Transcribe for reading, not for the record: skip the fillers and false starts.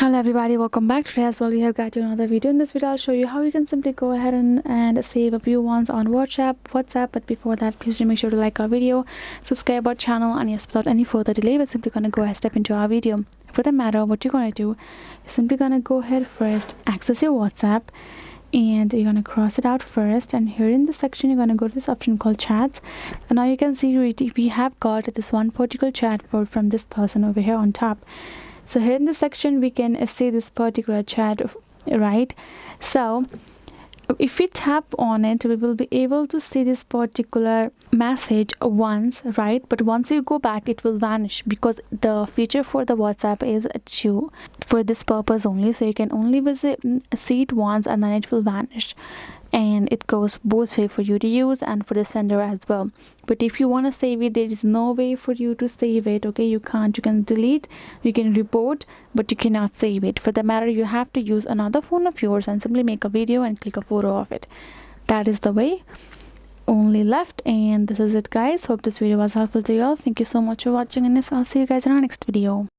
Hello everybody, welcome back. Today as well we have got you another video. In this video I'll show you how you can simply go ahead and save a few ones on WhatsApp. But before that, please do make sure to like our video, subscribe our channel, and yes, without any further delay, we're simply gonna go ahead step into our video. For the matter, what you're gonna do is simply gonna go ahead first, access your WhatsApp, and you're gonna cross it out first, and here in the section you're gonna go to this option called chats. And now you can see we have got this one particular chat from this person over here on top. So here in this section we can see this particular chat, right? So if we tap on it, we will be able to see this particular message once, right? But once you go back, it will vanish, because the feature for the WhatsApp is for this purpose only. So you can only see it once and then it will vanish, and it goes both way for you to use and for the sender as well. But if you want to save it, there is no way for you to save it. Okay, you can't. You can delete, you can report, but you cannot save it. For the matter, you have to use another phone of yours and simply make a video and click a photo of it. That is the way only left. And this is it, guys. Hope this video was helpful to you all. Thank you so much for watching, and I'll see you guys in our next video.